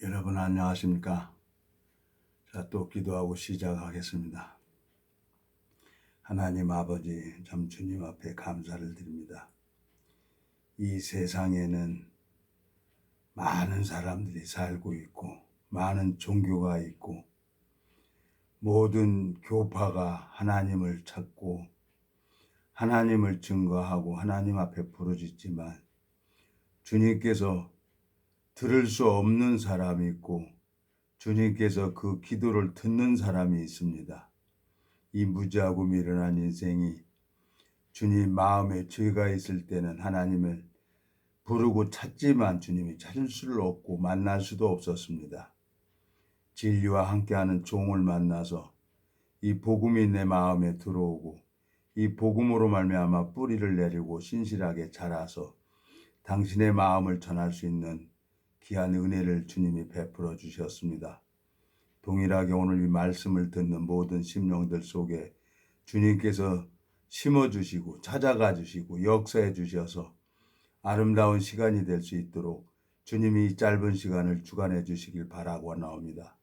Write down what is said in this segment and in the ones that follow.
여러분 안녕하십니까? 자, 또 기도하고 시작하겠습니다. 하나님 아버지, 참 주님 앞에 감사를 드립니다. 이 세상에는 많은 사람들이 살고 있고 많은 종교가 있고 모든 교파가 하나님을 찾고 하나님을 증거하고 하나님 앞에 부르짖지만 주님께서 들을 수 없는 사람이 있고 주님께서 그 기도를 듣는 사람이 있습니다. 이 무지하고 미련한 인생이 주님 마음에 죄가 있을 때는 하나님을 부르고 찾지만 주님이 찾을 수를 없고 만날 수도 없었습니다. 진리와 함께하는 종을 만나서 이 복음이 내 마음에 들어오고 이 복음으로 말미암아 뿌리를 내리고 신실하게 자라서 당신의 마음을 전할 수 있는 귀한 은혜를 주님이 베풀어 주셨습니다. 동일하게 오늘 이 말씀을 듣는 모든 심령들 속에 주님께서 심어주시고 찾아가 주시고 역사해 주셔서 아름다운 시간이 될 수 있도록 주님이 이 짧은 시간을 주관해 주시길 바라고 나옵니다.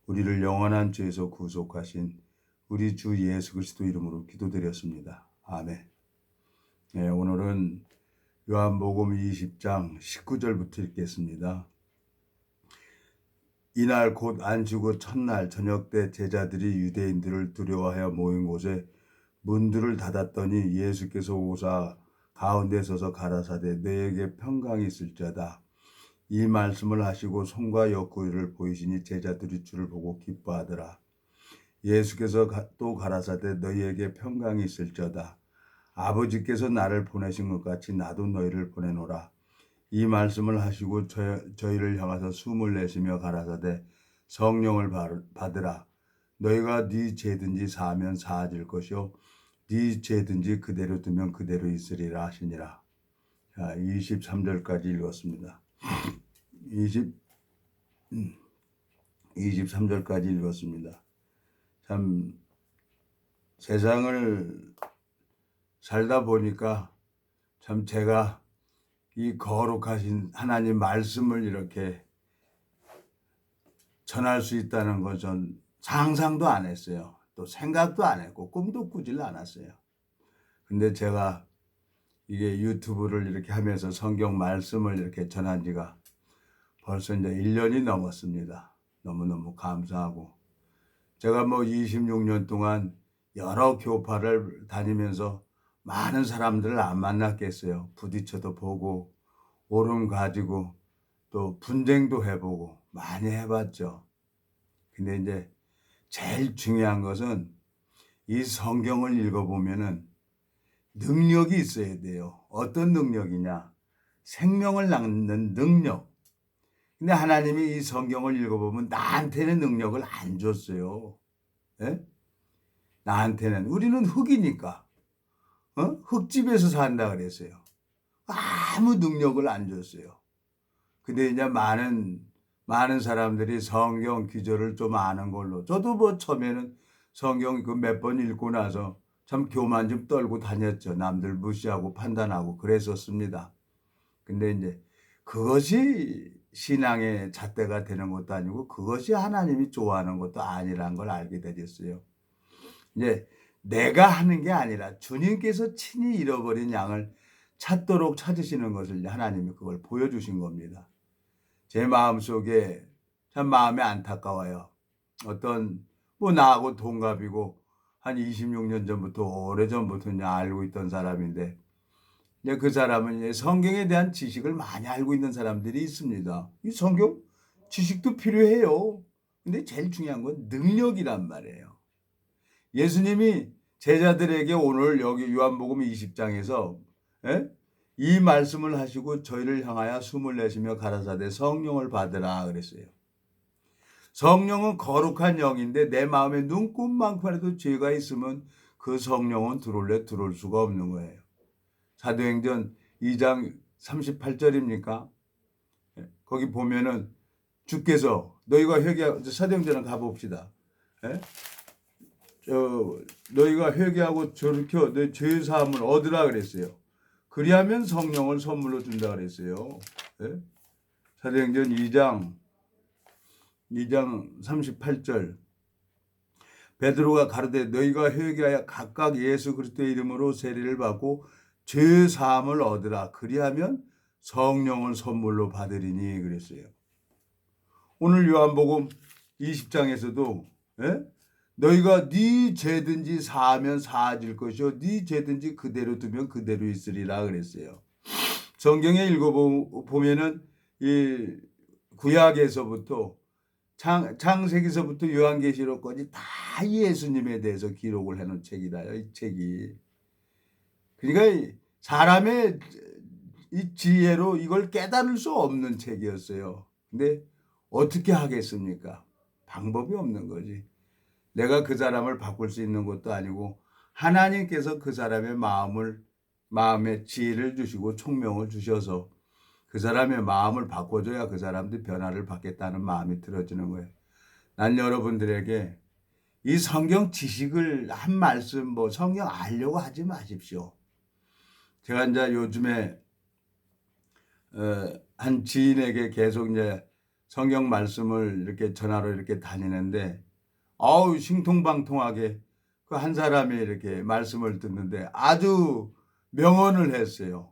우리를 영원한 죄에서 구속하신 우리 주 예수 그리스도 이름으로 기도드렸습니다. 아멘. 네, 오늘은 요한복음 20장 19절부터 읽겠습니다. 이날 곧 안식구 첫날 저녁 때 제자들이 유대인들을 두려워하여 모인 곳에 문들을 닫았더니 예수께서 오사 가운데 서서 가라사대 너에게 평강이 있을지어다. 이 말씀을 하시고 손과 옆구리를 보이시니 제자들이 주를 보고 기뻐하더라. 예수께서 또 가라사대 너희에게 평강이 있을지어다. 아버지께서 나를 보내신 것 같이 나도 너희를 보내노라. 이 말씀을 하시고 저희를 향하서 숨을 내쉬며 가라사대 성령을 받으라. 너희가 네 죄든지 사하면 사하질 것이요 네 죄든지 그대로 두면 그대로 있으리라 하시니라. 자, 23절까지 읽었습니다. 23절까지 읽었습니다. 참 세상을 살다 보니까 참 제가 이 거룩하신 하나님 말씀을 이렇게 전할 수 있다는 건 전 상상도 안 했어요. 또 생각도 안 했고 꿈도 꾸질 않았어요. 근데 제가 이게 유튜브를 이렇게 하면서 성경 말씀을 이렇게 전한 지가 벌써 이제 1년이 넘었습니다. 너무너무 감사하고 제가 26년 동안 여러 교파를 다니면서 많은 사람들을 안 만났겠어요. 부딪혀도 보고 오름 가지고 또 분쟁도 해보고 많이 해봤죠. 근데 이제 제일 중요한 것은 이 성경을 읽어보면은 능력이 있어야 돼요. 어떤 능력이냐? 생명을 낳는 능력. 근데 하나님이 이 성경을 읽어보면 나한테는 능력을 안 줬어요. 예? 나한테는. 우리는 흙이니까. 흙집에서 산다 그랬어요. 아무 능력을 안 줬어요. 근데 이제 많은 사람들이 성경 기저를 좀 아는 걸로. 저도 처음에는 성경 그 몇 번 읽고 나서 참 교만 좀 떨고 다녔죠. 남들 무시하고 판단하고 그랬었습니다. 근데 이제 그것이 신앙의 잣대가 되는 것도 아니고 그것이 하나님이 좋아하는 것도 아니라는 걸 알게 되었어요. 이제 내가 하는 게 아니라 주님께서 친히 잃어버린 양을 찾도록 찾으시는 것을 하나님이 그걸 보여주신 겁니다. 제 마음속에 참 마음이 안타까워요. 어떤 나하고 동갑이고 한 26년 전부터 오래전부터 이제 알고 있던 사람인데 이제 그 사람은 이제 성경에 대한 지식을 많이 알고 있는 사람들이 있습니다. 이 성경 지식도 필요해요. 근데 제일 중요한 건 능력이란 말이에요. 예수님이 제자들에게 오늘 여기 요한복음 20장에서 이 말씀을 하시고 저희를 향하여 숨을 내쉬며 가라사대 성령을 받으라 그랬어요. 성령은 거룩한 영인데 내 마음에 눈꼽만큼이라도 죄가 있으면 그 성령은 들어올 수가 없는 거예요. 사도행전 2장 38절입니까? 거기 보면은 주께서 너희가 회개하고 사도행전을 가봅시다. 너희가 회개하고 돌이켜 너 죄 사함을 얻으라 그랬어요. 그리하면 성령을 선물로 준다 그랬어요. 사도행전 2장 2장 38절 베드로가 가르되 너희가 회개하여 각각 예수 그리스도의 이름으로 세례를 받고 죄 사함을 얻으라. 그리하면 성령을 선물로 받으리니 그랬어요. 오늘 요한복음 20장에서도 너희가 네 죄든지 사하면 사하질 것이요 네 죄든지 그대로 두면 그대로 있으리라 그랬어요. 성경에 읽어보면은 이 구약에서부터 창세기서부터 요한계시록까지 다 예수님에 대해서 기록을 해놓은 책이다요. 이 책이. 그러니까 사람의 이 지혜로 이걸 깨달을 수 없는 책이었어요. 근데 어떻게 하겠습니까? 방법이 없는 거지. 내가 그 사람을 바꿀 수 있는 것도 아니고 하나님께서 그 사람의 마음의 지혜를 주시고 총명을 주셔서 그 사람의 마음을 바꿔줘야 그 사람들이 변화를 받겠다는 마음이 들어지는 거예요. 난 여러분들에게 이 성경 지식을 한 말씀 성경 알려고 하지 마십시오. 제가 이제 요즘에 한 지인에게 계속 이제 성경 말씀을 이렇게 전화로 이렇게 다니는데 신통방통하게 그 한 사람이 이렇게 말씀을 듣는데 아주 명언을 했어요.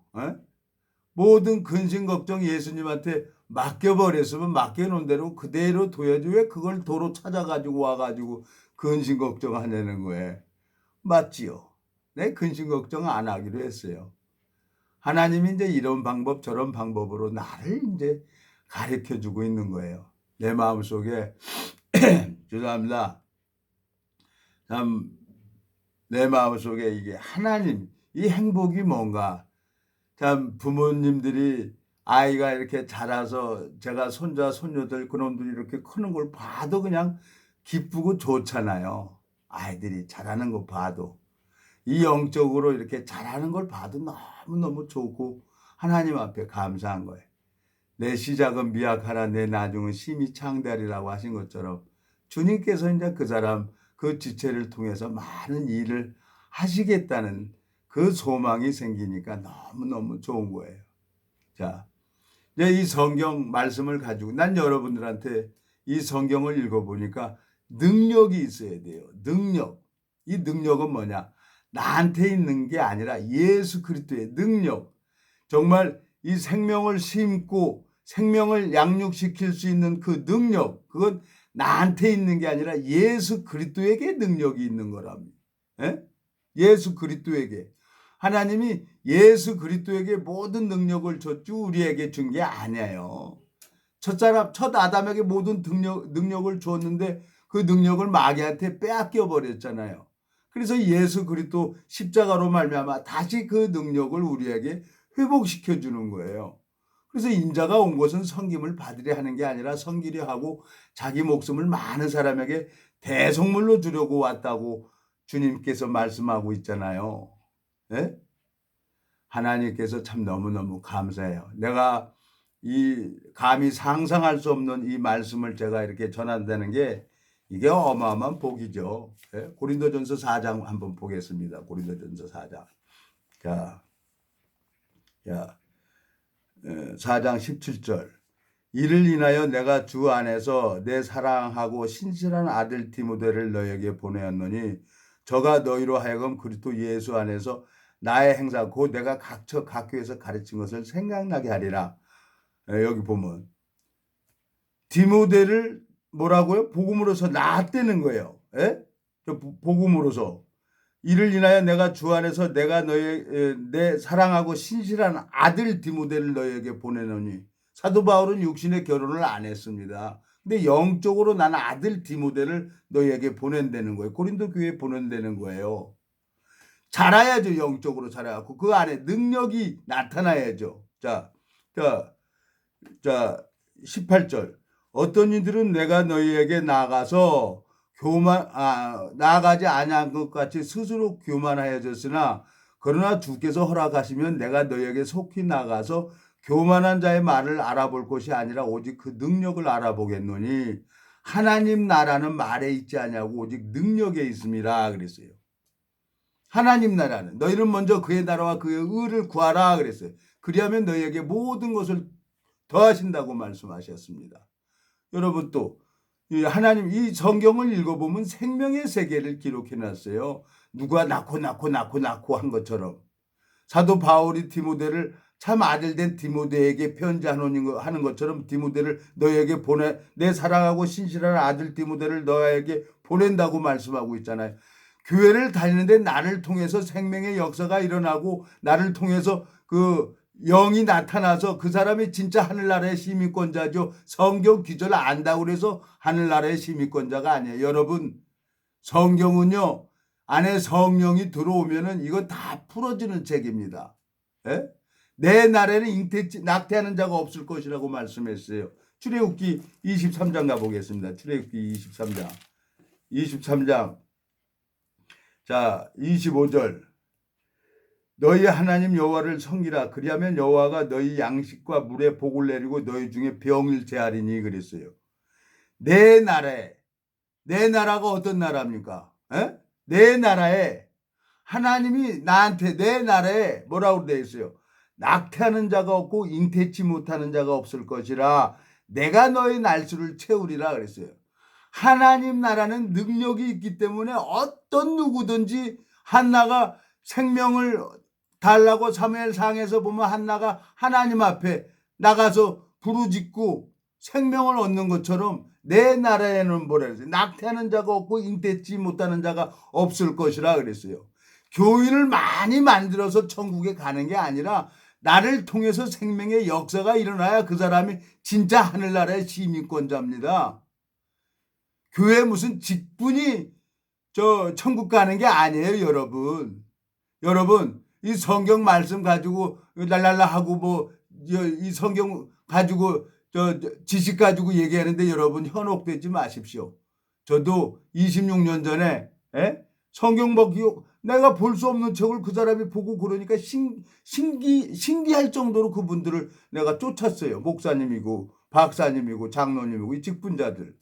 모든 근심 걱정 예수님한테 맡겨버렸으면 맡겨놓은 대로 그대로 둬야지 왜 그걸 도로 찾아가지고 와가지고 근심 걱정하냐는 거예요. 맞지요. 내 근심 걱정 안 하기로 했어요. 하나님이 이제 이런 방법 저런 방법으로 나를 이제 가르쳐주고 있는 거예요. 내 마음속에 죄송합니다. 참 내 마음속에 이게 하나님 이 행복이 뭔가 참 부모님들이 아이가 이렇게 자라서 제가 손자 손녀들 그놈들이 이렇게 크는 걸 봐도 그냥 기쁘고 좋잖아요. 아이들이 자라는 거 봐도 이 영적으로 이렇게 자라는 걸 봐도 너무너무 좋고 하나님 앞에 감사한 거예요. 내 시작은 미약하나 내 나중은 심히 창대하리라고 하신 것처럼 주님께서 이제 그 사람 그 지체를 통해서 많은 일을 하시겠다는 그 소망이 생기니까 너무너무 좋은 거예요. 자, 이제 이 성경 말씀을 가지고 난 여러분들한테 이 성경을 읽어보니까 능력이 있어야 돼요. 능력. 이 능력은 뭐냐? 나한테 있는 게 아니라 예수 그리스도의 능력. 정말 이 생명을 심고 생명을 양육시킬 수 있는 그 능력. 그건 나한테 있는 게 아니라 예수 그리스도에게 능력이 있는 거랍니다. 예수 그리스도에게. 하나님이 예수 그리스도에게 모든 능력을 줬지 우리에게 준 게 아니에요. 첫 아담에게 모든 능력을 줬는데 그 능력을 마귀한테 빼앗겨 버렸잖아요. 그래서 예수 그리스도 십자가로 말미암아 다시 그 능력을 우리에게 회복시켜 주는 거예요. 그래서 인자가 온 것은 섬김을 받으려 하는 게 아니라 섬기려 하고 자기 목숨을 많은 사람에게 대속물로 주려고 왔다고 주님께서 말씀하고 있잖아요. 네? 하나님께서 참 너무너무 감사해요. 내가 이 감히 상상할 수 없는 이 말씀을 제가 이렇게 전한다는 게 이게 어마어마한 복이죠. 네? 고린도전서 4장 한번 보겠습니다. 고린도전서 4장. 자, 4장 17절. 이를 인하여 내가 주 안에서 내 사랑하고 신실한 아들 디모데를 너에게 보내었노니 저가 너희로 하여금 그리스도 예수 안에서 나의 행사 곧 내가 각 교회에서 가르친 것을 생각나게 하리라. 여기 보면 디모데를 뭐라고요? 복음으로서 낳았다는 거예요. 복음으로서. 이를 인하여 내가 주 안에서 내가 내 사랑하고 신실한 아들 디모데를 너에게 보내노니 사도 바울은 육신의 결혼을 안 했습니다. 근데 영적으로 나는 아들 디모데를 너에게 보낸다는 거예요. 고린도 교회에 보낸다는 거예요. 자라야죠. 영적으로 자라갖고 그 안에 능력이 나타나야죠. 자 18절. 어떤 이들은 내가 너희에게 나아가서 나아가지 아니한 것 같이 스스로 교만하여졌으나 그러나 주께서 허락하시면 내가 너희에게 속히 나가서 교만한 자의 말을 알아볼 것이 아니라 오직 그 능력을 알아보겠노니 하나님 나라는 말에 있지 아니하고 오직 능력에 있음이라 그랬어요. 하나님 나라는 너희는 먼저 그의 나라와 그의 의를 구하라 그랬어요. 그리하면 너희에게 모든 것을 더하신다고 말씀하셨습니다. 여러분 또 하나님 이 성경을 읽어보면 생명의 세계를 기록해 놨어요. 누가 낳고 한 것처럼. 사도 바울이 디모데를 참 아들된 디모데에게 편지하는 것처럼 디모데를 너에게 보내, 내 사랑하고 신실한 아들 디모데를 너에게 보낸다고 말씀하고 있잖아요. 교회를 다니는데 나를 통해서 생명의 역사가 일어나고 나를 통해서 그 영이 나타나서 그 사람이 진짜 하늘나라의 시민권자죠. 성경 기절을 안다고 그래서 하늘나라의 시민권자가 아니에요. 여러분, 성경은요, 안에 성령이 들어오면은 이거 다 풀어지는 책입니다. 예? 내 날에는 낙태하는 자가 없을 것이라고 말씀했어요. 출애굽기 23장 가보겠습니다. 출애굽기 23장. 자, 25절. 너희 하나님 여호와를 섬기라. 그리하면 여호와가 너희 양식과 물에 복을 내리고 너희 중에 병을 제하리니 그랬어요. 내 나라가 어떤 나라입니까? 에? 내 나라에 하나님이 나한테 내 나라에 뭐라고 되어 있어요? 낙태하는 자가 없고 잉태치 못하는 자가 없을 것이라 내가 너희 날수를 채우리라 그랬어요. 하나님 나라는 능력이 있기 때문에 어떤 누구든지 한나가 생명을 달라고 사무엘상에서 보면 한나가 하나님 앞에 나가서 부르짖고 생명을 얻는 것처럼 내 나라에는 뭐라 그랬어요? 낙태하는 자가 없고 잉태치 못하는 자가 없을 것이라 그랬어요. 교인을 많이 만들어서 천국에 가는 게 아니라 나를 통해서 생명의 역사가 일어나야 그 사람이 진짜 하늘나라의 시민권자입니다. 교회 무슨 직분이 천국 가는 게 아니에요, 여러분. 여러분, 이 성경 말씀 가지고 랄랄라 하고 뭐 이 성경 가지고 지식 가지고 얘기하는데 여러분 현혹되지 마십시오. 저도 26년 전에 성경 보기요 내가 볼 수 없는 책을 그 사람이 보고 그러니까 신기할 정도로 그분들을 내가 쫓았어요. 목사님이고 박사님이고 장로님이고 이 직분자들.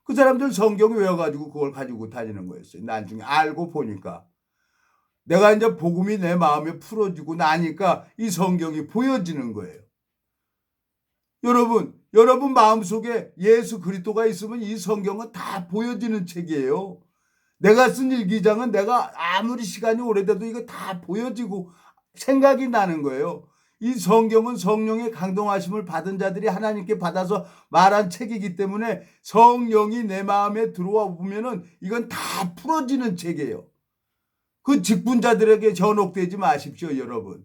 그 사람들 성경 외워가지고 그걸 가지고 다니는 거였어요. 나중에 알고 보니까. 내가 이제 복음이 내 마음에 풀어지고 나니까 이 성경이 보여지는 거예요. 여러분 마음속에 예수 그리스도가 있으면 이 성경은 다 보여지는 책이에요. 내가 쓴 일기장은 내가 아무리 시간이 오래돼도 이거 다 보여지고 생각이 나는 거예요. 이 성경은 성령의 강동하심을 받은 자들이 하나님께 받아서 말한 책이기 때문에 성령이 내 마음에 들어와 보면은 이건 다 풀어지는 책이에요. 그 직분자들에게 현혹되지 마십시오, 여러분.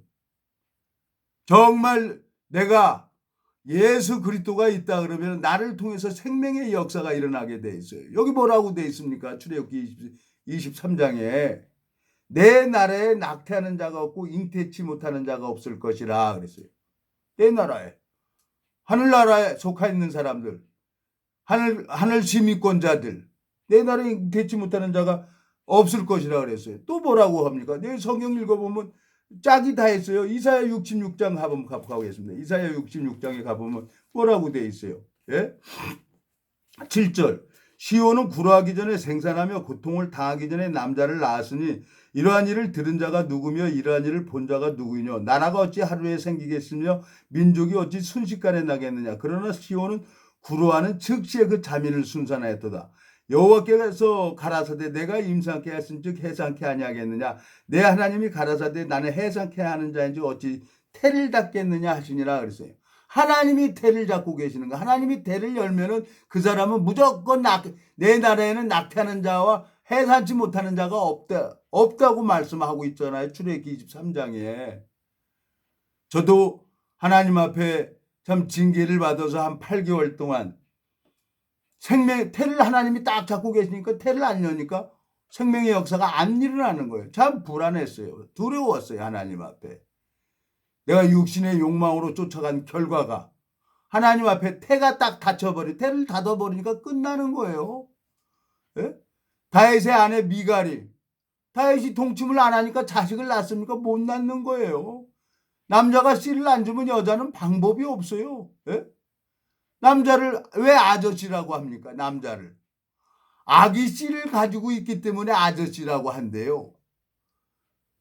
정말 내가 예수 그리스도가 있다 그러면 나를 통해서 생명의 역사가 일어나게 돼 있어요. 여기 뭐라고 돼 있습니까? 출애굽기 23장에 내 나라에 낙태하는 자가 없고 잉태치 못하는 자가 없을 것이라 그랬어요. 내 나라에 하늘나라에 속해 있는 사람들, 하늘 시민권자들, 내 나라에 잉태치 못하는 자가 없을 것이라 그랬어요. 또 뭐라고 합니까? 내 성경 읽어보면 짝이 다 있어요. 이사야 66장 가보겠습니다. 이사야 66장에 가보면 뭐라고 돼 있어요? 예? 7절. 시온은 불화하기 전에 생산하며 고통을 당하기 전에 남자를 낳았으니 이러한 일을 들은 자가 누구며 이러한 일을 본 자가 누구이뇨? 나라가 어찌 하루에 생기겠으며 민족이 어찌 순식간에 나겠느냐? 그러나 시온은 구로하는 즉시에 그 자민을 순산하였도다. 여호와께서 가라사대 내가 임상케 하였은즉 해상케 아니하겠느냐? 내 하나님이 가라사대 나는 해상케 하는 자인지 어찌 태를 닫겠느냐 하시니라 그랬어요. 하나님이 태를 잡고 계시는 거. 하나님이 태를 열면은 그 사람은 무조건 내 나라에는 낙태하는 자와 해산치 못하는 자가 없다고 말씀하고 있잖아요. 출애굽기 23장에. 저도 하나님 앞에 참 징계를 받아서 한 8개월 동안 태를 하나님이 딱 잡고 계시니까 태를 안 여니까 생명의 역사가 안 일어나는 거예요. 참 불안했어요. 두려웠어요. 하나님 앞에. 내가 육신의 욕망으로 쫓아간 결과가 하나님 앞에 태가 딱 태를 닫아버리니까 끝나는 거예요. 예? 다윗의 아내 미갈이 다윗이 동침을 안 하니까 자식을 낳습니까? 못 낳는 거예요. 남자가 씨를 안 주면 여자는 방법이 없어요. 예? 남자를 왜 아저씨라고 합니까? 남자를. 아기 씨를 가지고 있기 때문에 아저씨라고 한대요.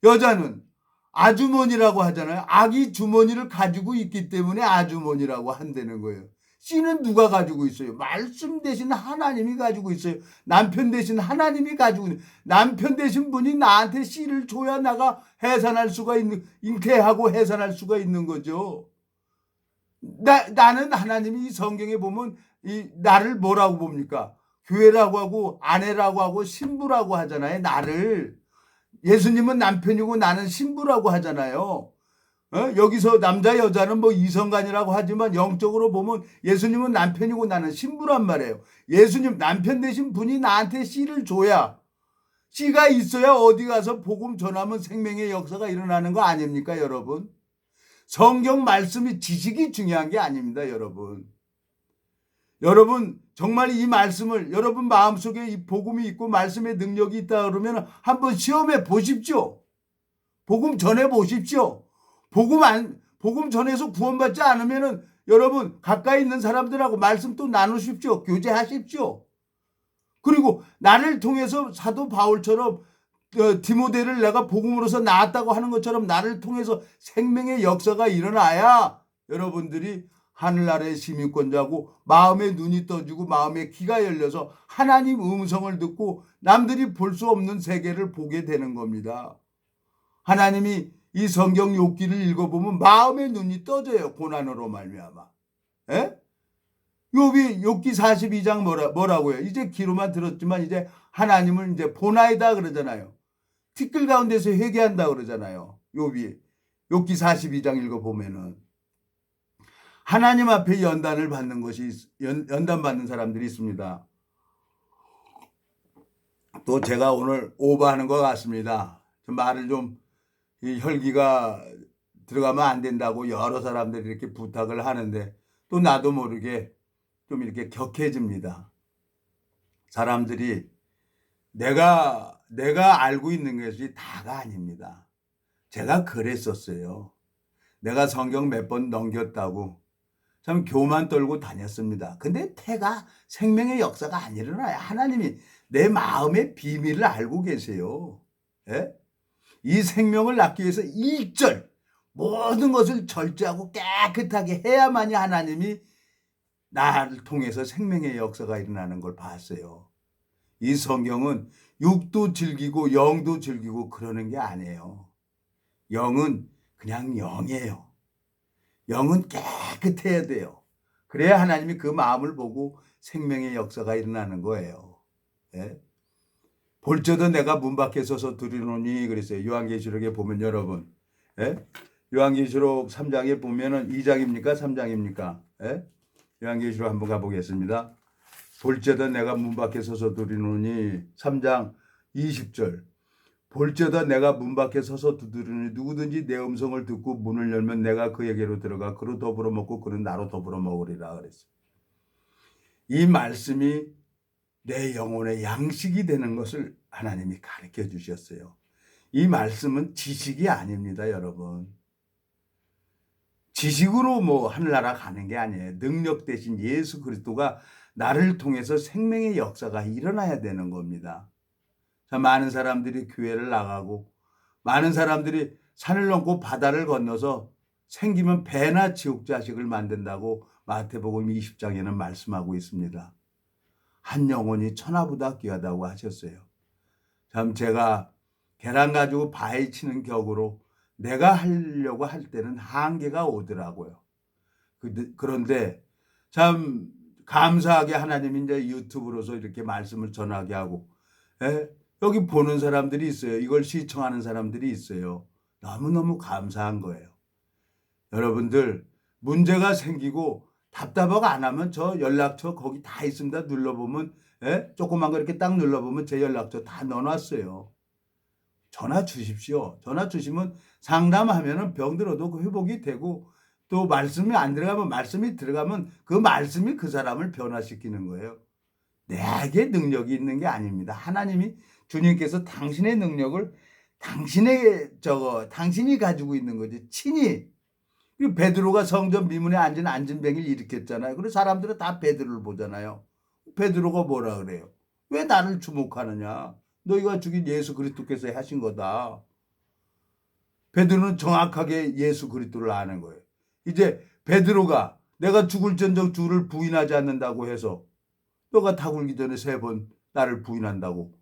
여자는 아주머니라고 하잖아요. 아기 주머니를 가지고 있기 때문에 아주머니라고 한다는 거예요. 씨는 누가 가지고 있어요? 말씀 대신 하나님이 가지고 있어요. 남편 대신 하나님이 가지고 있는, 남편 대신 분이 나한테 씨를 줘야 나가 해산할 수가 있는, 잉태하고 해산할 수가 있는 거죠. 나는 하나님이 이 성경에 보면 나를 뭐라고 봅니까? 교회라고 하고 아내라고 하고 신부라고 하잖아요. 나를. 예수님은 남편이고 나는 신부라고 하잖아요. 여기서 남자 여자는 뭐 이성간이라고 하지만 영적으로 보면 예수님은 남편이고 나는 신부란 말이에요. 예수님 남편 되신 분이 나한테 씨를 줘야, 씨가 있어야 어디 가서 복음 전하면 생명의 역사가 일어나는 거 아닙니까 여러분? 성경 말씀이 지식이 중요한 게 아닙니다 여러분. 여러분 정말 이 말씀을 여러분 마음속에 이 복음이 있고 말씀의 능력이 있다 그러면 한번 시험해 보십시오. 복음 전해 보십시오. 복음 전해서 구원받지 않으면은 여러분 가까이 있는 사람들하고 말씀 또 나누십시오. 교제하십시오. 그리고 나를 통해서 사도 바울처럼 디모데를 내가 복음으로서 낳았다고 하는 것처럼 나를 통해서 생명의 역사가 일어나야 여러분들이 하늘나라의 시민권자고 마음의 눈이 떠지고 마음의 귀가 열려서 하나님 음성을 듣고 남들이 볼 수 없는 세계를 보게 되는 겁니다. 하나님이 이 성경 욥기를 읽어보면 마음의 눈이 떠져요. 고난으로 말미암아. 욥기 42장 뭐라고요? 이제 귀로만 들었지만 이제 하나님을 이제 보나이다 그러잖아요. 티끌 가운데서 회개한다 그러잖아요. 욥기 42장 읽어보면은 하나님 앞에 연단을 받는 것이 연단 받는 사람들이 있습니다. 또 제가 오늘 오버하는 것 같습니다. 말을 좀 혈기가 들어가면 안 된다고 여러 사람들이 이렇게 부탁을 하는데 또 나도 모르게 좀 이렇게 격해집니다. 사람들이 내가 알고 있는 것이 다가 아닙니다. 제가 그랬었어요. 내가 성경 몇 번 넘겼다고 참 교만 떨고 다녔습니다. 근데 태가 생명의 역사가 안 일어나요. 하나님이 내 마음의 비밀을 알고 계세요. 이 생명을 낳기 위해서 일절 모든 것을 절제하고 깨끗하게 해야만이 하나님이 나를 통해서 생명의 역사가 일어나는 걸 봤어요. 이 성경은 육도 즐기고 영도 즐기고 그러는 게 아니에요. 영은 그냥 영이에요. 영은 깨끗해야 돼요. 그래야 하나님이 그 마음을 보고 생명의 역사가 일어나는 거예요. 볼저도 내가 문 밖에 서서 두드리노니 그랬어요. 요한계시록에 보면 여러분, 요한계시록 3장에 보면은 2장입니까? 3장입니까? 요한계시록 한번 가보겠습니다. 볼저도 내가 문 밖에 서서 두드리노니 3장 20절. 볼지어다 내가 문 밖에 서서 두드리니 누구든지 내 음성을 듣고 문을 열면 내가 그에게로 들어가 그로 더불어 먹고 그는 나로 더불어 먹으리라 그랬어요. 이 말씀이 내 영혼의 양식이 되는 것을 하나님이 가르쳐 주셨어요. 이 말씀은 지식이 아닙니다, 여러분. 지식으로 뭐 하늘나라 가는 게 아니에요. 능력 대신 예수 그리스도가 나를 통해서 생명의 역사가 일어나야 되는 겁니다. 자, 많은 사람들이 교회를 나가고 많은 사람들이 산을 넘고 바다를 건너서 생기면 배나 지옥 자식을 만든다고 마태복음 20장에는 말씀하고 있습니다. 한 영혼이 천하보다 귀하다고 하셨어요. 참 제가 계란 가지고 바위 치는 격으로 내가 하려고 할 때는 한계가 오더라고요. 그런데 참 감사하게 하나님이 이제 유튜브로서 이렇게 말씀을 전하게 하고 여기 보는 사람들이 있어요. 이걸 시청하는 사람들이 있어요. 너무너무 감사한 거예요. 여러분들 문제가 생기고 답답하고 안 하면 저 연락처 거기 다 있습니다. 눌러보면 조그만 거 이렇게 딱 눌러보면 제 연락처 다 넣어놨어요. 전화 주십시오. 전화 주시면 상담하면 병들어도 그 회복이 되고 또 말씀이 안 들어가면 말씀이 들어가면 그 말씀이 그 사람을 변화시키는 거예요. 내게 능력이 있는 게 아닙니다. 하나님이 주님께서 당신의 능력을 당신이 가지고 있는 거지. 친히. 베드로가 성전 미문에 앉은 안진뱅이를 일으켰잖아요. 그래서 사람들은 다 베드로를 보잖아요. 베드로가 뭐라 그래요? 왜 나를 주목하느냐? 너희가 죽인 예수 그리스도께서 하신 거다. 베드로는 정확하게 예수 그리스도를 아는 거예요. 이제 베드로가 내가 죽을전적 주를 부인하지 않는다고 해서 너가 다 굴기 전에 3번 나를 부인한다고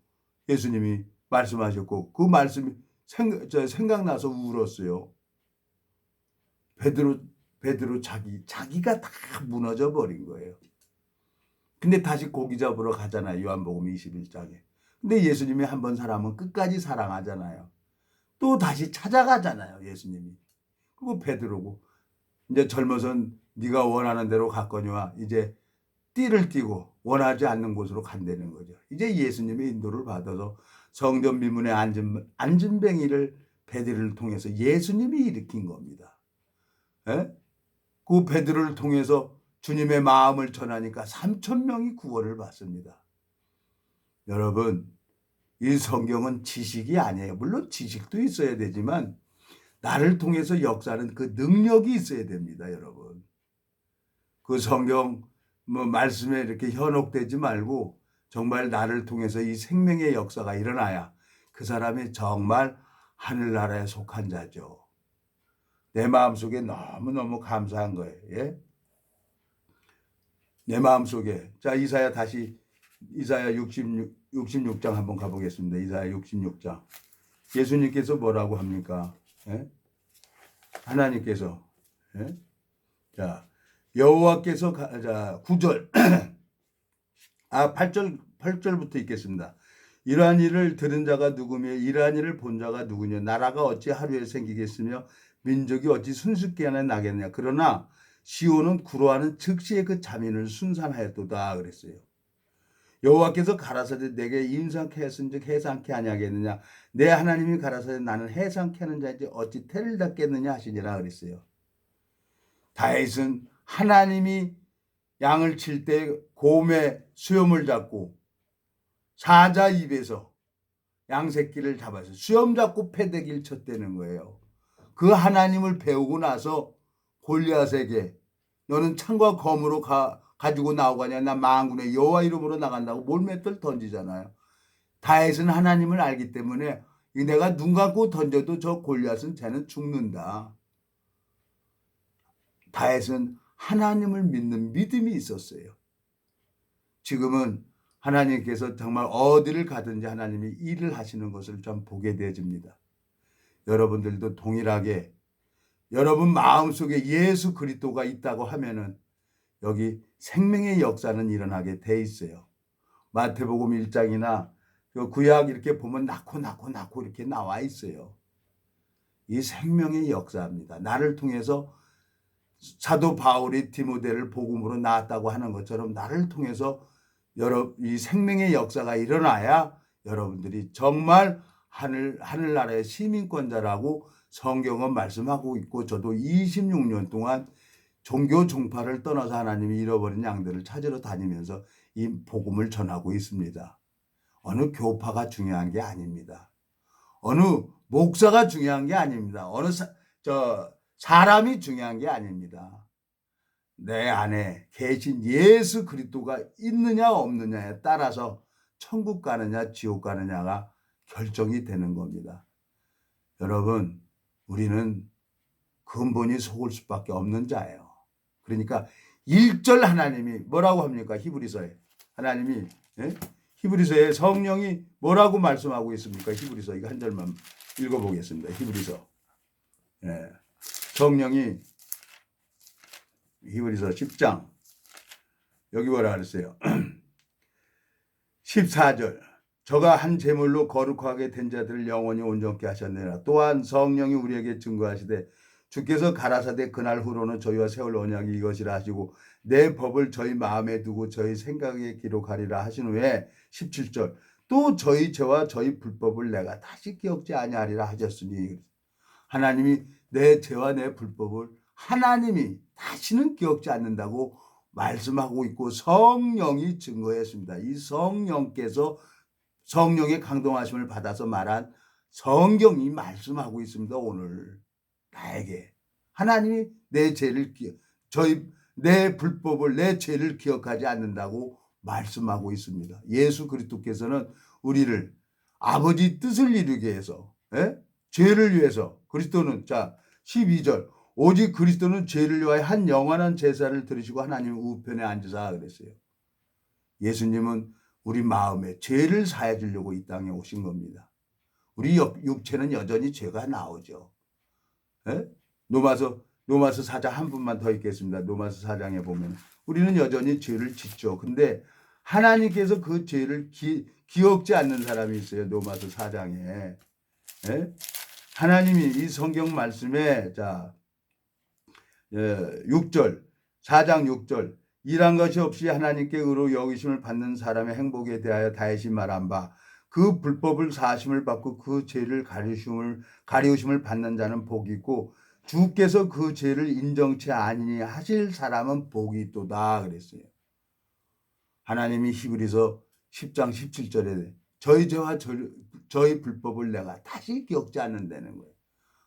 예수님이 말씀하셨고 그 말씀이 생각나서 울었어요. 베드로 자기가 다 무너져 버린 거예요. 근데 다시 고기 잡으러 가잖아요. 요한복음 21장에. 근데 예수님이 한 번 사람은 끝까지 사랑하잖아요. 또 다시 찾아가잖아요. 예수님이. 그리고 베드로고 이제 젊어선 네가 원하는 대로 갔거니와 이제 띠를 띠고 원하지 않는 곳으로 간다는 거죠. 이제 예수님의 인도를 받아서 성전 비문에 앉은 뱅이를 베드로를 통해서 예수님이 일으킨 겁니다. 에? 그 베드로를 통해서 주님의 마음을 전하니까 3,000명이 구원을 받습니다. 여러분, 이 성경은 지식이 아니에요. 물론 지식도 있어야 되지만 나를 통해서 역사하는 그 능력이 있어야 됩니다, 여러분. 그 성경 말씀에 이렇게 현혹되지 말고 정말 나를 통해서 이 생명의 역사가 일어나야 그 사람이 정말 하늘나라에 속한 자죠. 내 마음속에 너무너무 감사한 거예요. 예? 내 마음속에. 자, 이사야 66장 한번 가보겠습니다. 이사야 66장. 예수님께서 뭐라고 합니까? 예? 하나님께서. 예? 자, 여호와께서 9절 8절부터 읽겠습니다. 이러한 일을 들은 자가 누구며 이러한 일을 본 자가 누구냐. 나라가 어찌 하루에 생기겠으며 민족이 어찌 순식간에 하나 나겠냐. 그러나 시온은 구로하는 즉시에 그 자민을 순산하였도다 그랬어요. 여호와께서 가라사대 내게 임상케 했은즉 해상케 아니하겠느냐. 내 하나님이 가라사대 나는 해상케 하는 자인지 어찌 태를 닦겠느냐 하시니라 그랬어요. 다윗은 하나님이 양을 칠 때 곰의 수염을 잡고 사자 입에서 양새끼를 잡아서 수염 잡고 패대기를 쳤다는 거예요. 그 하나님을 배우고 나서 골리앗에게 너는 창과 검으로 가지고 나오가냐. 나 만군의 여호와 이름으로 나간다고 몰맷돌 던지잖아요. 다윗은 하나님을 알기 때문에 내가 눈 감고 던져도 저 골리앗은 쟤는 죽는다. 다윗은 하나님을 믿는 믿음이 있었어요. 지금은 하나님께서 정말 어디를 가든지 하나님이 일을 하시는 것을 좀 보게 되어집니다. 여러분들도 동일하게 여러분 마음속에 예수 그리스도가 있다고 하면은 여기 생명의 역사는 일어나게 돼 있어요. 마태복음 1장이나 구약 이렇게 보면 낳고 이렇게 나와 있어요. 이 생명의 역사입니다. 나를 통해서 사도 바울이 디모데를 복음으로 낳았다고 하는 것처럼 나를 통해서 이 생명의 역사가 일어나야 여러분들이 정말 하늘나라의 시민권자라고 성경은 말씀하고 있고 저도 26년 동안 종교 종파를 떠나서 하나님이 잃어버린 양들을 찾으러 다니면서 이 복음을 전하고 있습니다. 어느 교파가 중요한 게 아닙니다. 어느 목사가 중요한 게 아닙니다. 어느 사람이 중요한 게 아닙니다. 내 안에 계신 예수 그리스도가 있느냐 없느냐에 따라서 천국 가느냐 지옥 가느냐가 결정이 되는 겁니다. 여러분, 우리는 근본이 속을 수밖에 없는 자예요. 그러니까 1절 하나님이 뭐라고 합니까? 히브리서에 하나님이 히브리서에 성령이 뭐라고 말씀하고 있습니까? 히브리서 이거 한 절만 읽어보겠습니다. 히브리서 성령이 히브리서 10장 여기 뭐라 그랬어요? 14절 저가 한 제물로 거룩하게 된 자들을 영원히 온전케 하셨느니라. 또한 성령이 우리에게 증거하시되 주께서 가라사대 그날 후로는 저희와 세울 언약이 이것이라 하시고 내 법을 저희 마음에 두고 저희 생각에 기록하리라 하신 후에 17절 또 저희 죄와 저희 불법을 내가 다시 기억지 아니하리라 하셨으니 하나님이 내 죄와 내 불법을 하나님이 다시는 기억지 않는다고 말씀하고 있고 성령이 증거했습니다. 이 성령께서 성령의 강동하심을 받아서 말한 성경이 말씀하고 있습니다. 오늘 나에게 하나님이 내 죄를 내 불법을 내 죄를 기억하지 않는다고 말씀하고 있습니다. 예수 그리스도께서는 우리를 아버지 뜻을 이루게 해서 죄를 위해서 그리스도는 12절 오직 그리스도는 죄를 위하여 한 영원한 제사를 드리시고 하나님 우편에 앉으사 그랬어요. 예수님은 우리 마음에 죄를 사해 주려고 이 땅에 오신 겁니다. 우리 육체는 여전히 죄가 나오죠. 예? 로마서 4장 한 분만 더 읽겠습니다. 로마서 4장에 보면 우리는 여전히 죄를 짓죠. 근데 하나님께서 그 죄를 기억지 않는 사람이 있어요. 로마서 4장에. 예? 하나님이 이 성경 말씀에 6절 4장 6절 일한 것이 없이 하나님께 의로 여기심을 받는 사람의 행복에 대하여 다윗이 말한 바 그 불법을 사심을 받고 그 죄를 가리우심을 받는 자는 복이 있고 주께서 그 죄를 인정치 아니니 하실 사람은 복이 있도다 그랬어요. 하나님이 히브리서 10장 17절에 저희 죄와 저희 불법을 내가 다시 기억지 않는다는 거예요.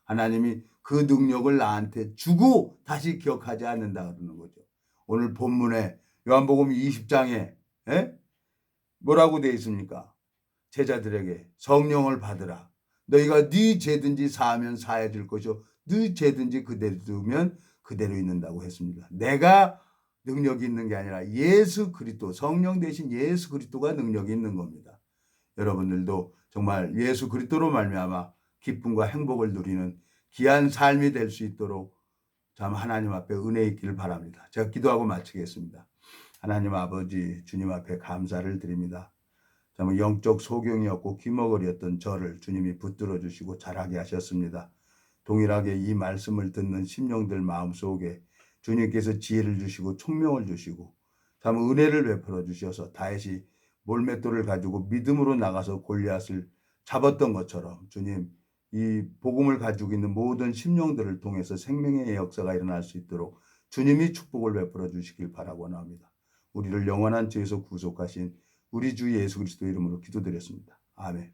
하나님이 그 능력을 나한테 주고 다시 기억하지 않는다 그러는 거죠. 오늘 본문에 요한복음 20장에 뭐라고 되어 있습니까? 제자들에게 성령을 받으라. 너희가 네 죄든지 사하면 사해질 것이요 네 죄든지 그대로 두면 그대로 있는다고 했습니다. 내가 능력이 있는 게 아니라 예수 그리스도, 성령 대신 예수 그리스도가 능력이 있는 겁니다. 여러분들도 정말 예수 그리스도로 말미암아 기쁨과 행복을 누리는 귀한 삶이 될 수 있도록 참 하나님 앞에 은혜 있기를 바랍니다. 제가 기도하고 마치겠습니다. 하나님 아버지 주님 앞에 감사를 드립니다. 참 영적 소경이었고 귀머거리였던 저를 주님이 붙들어 주시고 자라게 하셨습니다. 동일하게 이 말씀을 듣는 심령들 마음속에 주님께서 지혜를 주시고 총명을 주시고 참 은혜를 베풀어 주셔서 다윗이 몰맷돌을 가지고 믿음으로 나가서 골리앗을 잡았던 것처럼 주님 이 복음을 가지고 있는 모든 심령들을 통해서 생명의 역사가 일어날 수 있도록 주님이 축복을 베풀어 주시길 바라고 원합니다. 우리를 영원한 죄에서 구속하신 우리 주 예수 그리스도 이름으로 기도드렸습니다. 아멘.